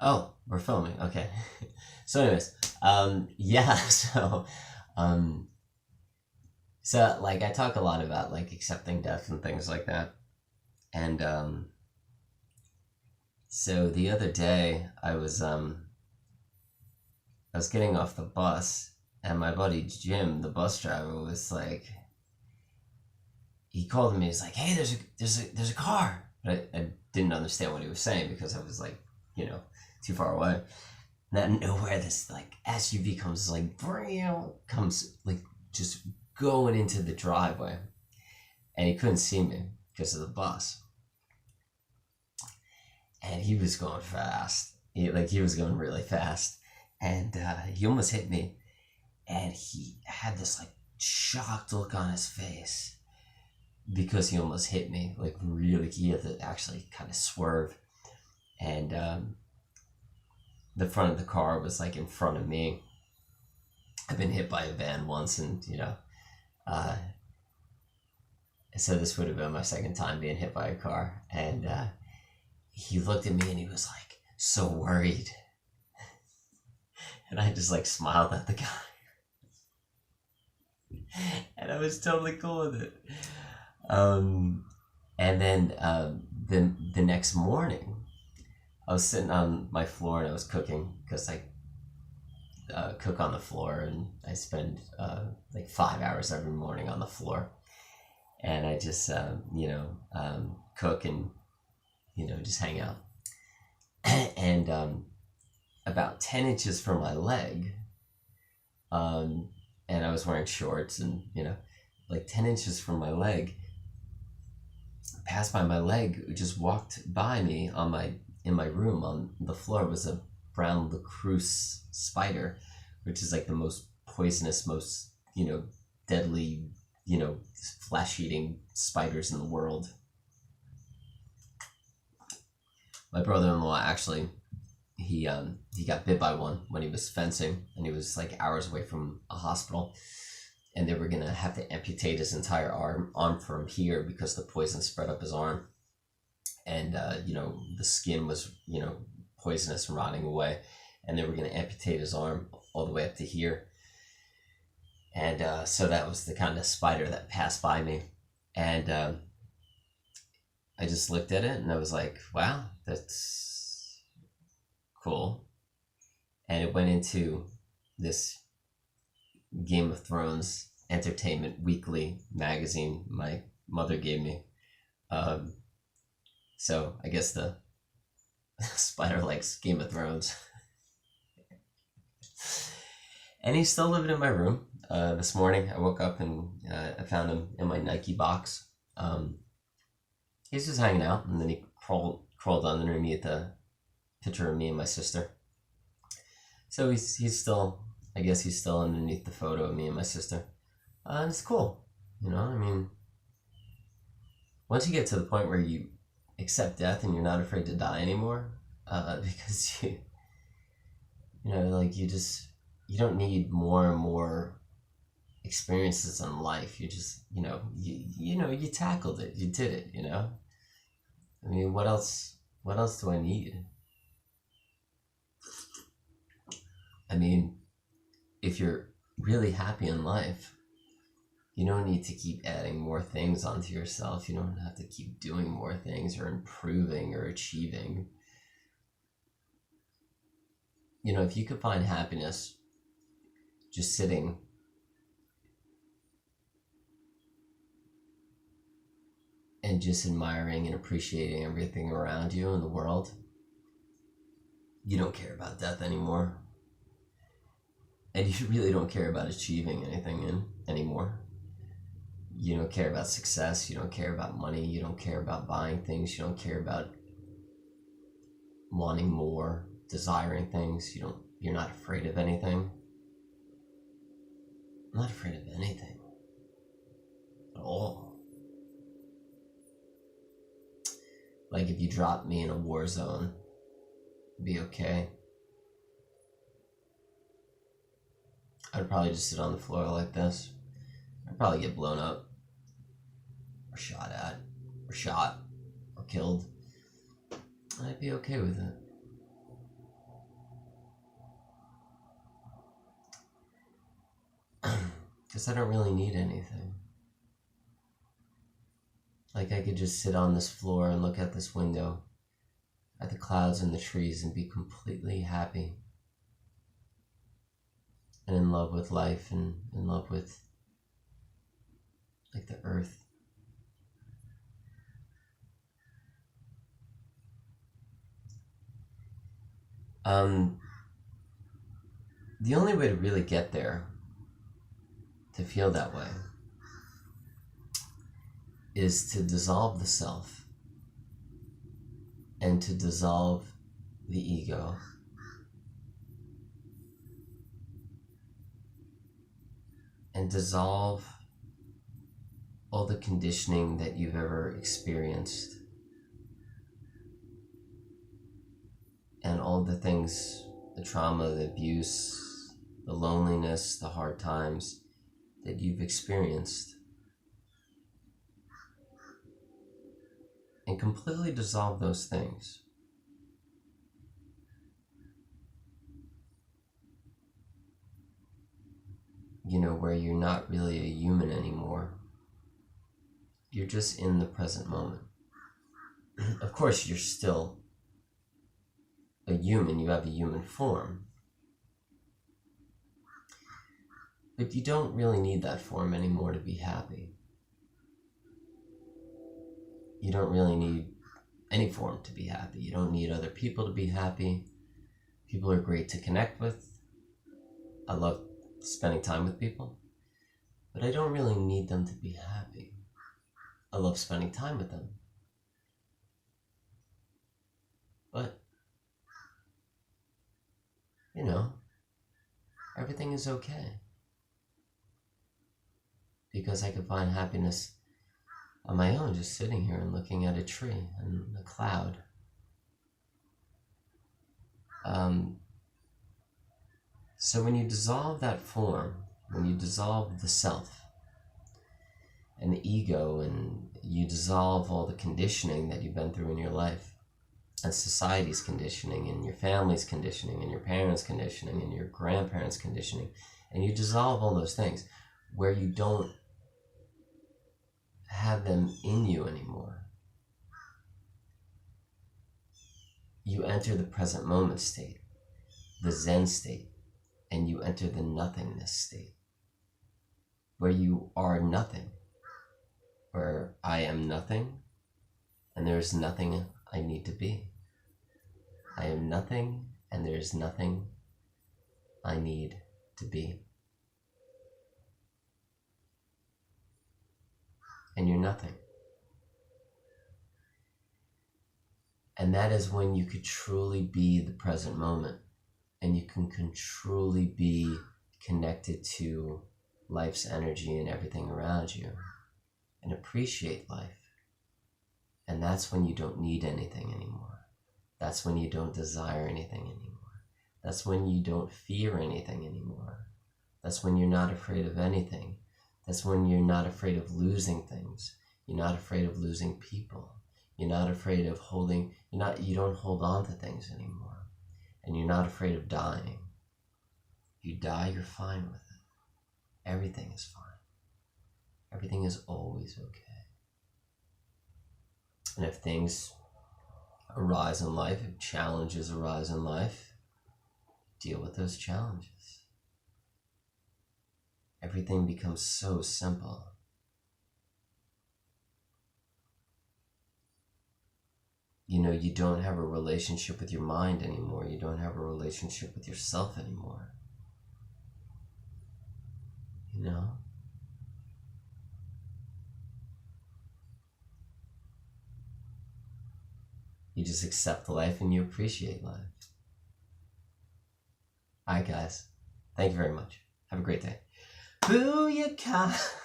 Oh, we're filming. Okay. So, anyways, yeah. Um, so like I talk a lot about like accepting death and things like that, and so the other day I was getting off the bus, and my buddy Jim, the bus driver, was like, he called me. He's like, "Hey, there's a car." But I didn't understand what he was saying because I was like, you know, too far away. And out of nowhere, this like SUV comes like just going into the driveway, and he couldn't see me because of the bus, and he was going fast. He was going really fast, and he almost hit me, and he had this like shocked look on his face because he almost hit me. Like really, he had to actually kind of swerve, and the front of the car was like in front of me. I've been hit by a van once, and uh, so this would have been my second time being hit by a car. And he looked at me and he was like so worried, and I just like smiled at the guy, and I was totally cool with it. And then the next morning, I was sitting on my floor and I was cooking because I cook on the floor, and I spend like 5 hours every morning on the floor, and I just cook and just hang out. And about 10 inches from my leg, and I was wearing shorts, and like 10 inches from my leg, passed by my leg, just walked by me in my room. On the floor was a brown lacrosse spider, which is like the most poisonous, most deadly, flesh-eating spiders in the world. My brother-in-law actually, he got bit by one when he was fencing, and he was like hours away from a hospital, and they were gonna have to amputate his entire arm from here because the poison spread up his arm, and the skin was poisonous and rotting away, and they were gonna amputate his arm all the way up to here, and so that was the kind of spider that passed by me, and I just looked at it and I was like, wow, that's cool, and it went into this Game of Thrones Entertainment Weekly magazine my mother gave me. So I guess the spider likes Game of Thrones. And he's still living in my room. This morning I woke up and I found him in my Nike box. He's just hanging out, and then he crawled underneath a picture of me and my sister. So he's still, I guess he's still underneath the photo of me and my sister. And it's cool. I mean, once you get to the point where you accept death and you're not afraid to die anymore, because you don't need more and more experiences in life. You just, you tackled it, you did it, I mean, what else do I need? I mean, if you're really happy in life, you don't need to keep adding more things onto yourself. You don't have to keep doing more things or improving or achieving. If you could find happiness just sitting and just admiring and appreciating everything around you in the world, you don't care about death anymore. And you really don't care about achieving anything anymore. You don't care about success. You don't care about money. You don't care about buying things. You don't care about wanting more, desiring things. You're not afraid of anything. I'm not afraid of anything at all. Like if you dropped me in a war zone, it'd be okay. I'd probably just sit on the floor like this. I'd probably get blown up, or shot at, or shot, or killed. I'd be okay with it. Because I don't really need anything. Like I could just sit on this floor and look at this window, at the clouds and the trees, and be completely happy and in love with life and in love with like the earth. The only way to really get there, to feel that way, is to dissolve the self and to dissolve the ego and dissolve all the conditioning that you've ever experienced and all the things, the trauma, the abuse, the loneliness, the hard times that you've experienced, and completely dissolve those things. You know, where you're not really a human anymore. You're just in the present moment. Of course, you're still a human, you have a human form. But you don't really need that form anymore to be happy. You don't really need any form to be happy. You don't need other people to be happy. People are great to connect with. I love spending time with people, but I don't really need them to be happy. I love spending time with them. But, you know, everything is okay. Because I can find happiness on my own, just sitting here and looking at a tree and a cloud. So when you dissolve that form, when you dissolve the self and the ego, and you dissolve all the conditioning that you've been through in your life, and society's conditioning, and your family's conditioning, and your parents' conditioning, and your grandparents' conditioning, and you dissolve all those things where you don't have them in you anymore. You enter the present moment state, the Zen state, and you enter the nothingness state, where you are nothing, where I am nothing, and there's nothing I need to be. I am nothing, and there's nothing I need to be. And you're nothing. And that is when you could truly be the present moment, and you can truly be connected to life's energy and everything around you, and appreciate life. And that's when you don't need anything anymore. That's when you don't desire anything anymore. That's when you don't fear anything anymore. That's when you're not afraid of anything. That's when you're not afraid of losing things. You're not afraid of losing people. You're not afraid of you don't hold on to things anymore. And you're not afraid of dying. If you die, you're fine with it. Everything is fine. Everything is always okay. And if things arise in life, if challenges arise in life, deal with those challenges. Everything becomes so simple. You know, you don't have a relationship with your mind anymore. You don't have a relationship with yourself anymore. You know? You just accept life and you appreciate life. Alright guys, thank you very much. Have a great day. Booyaka!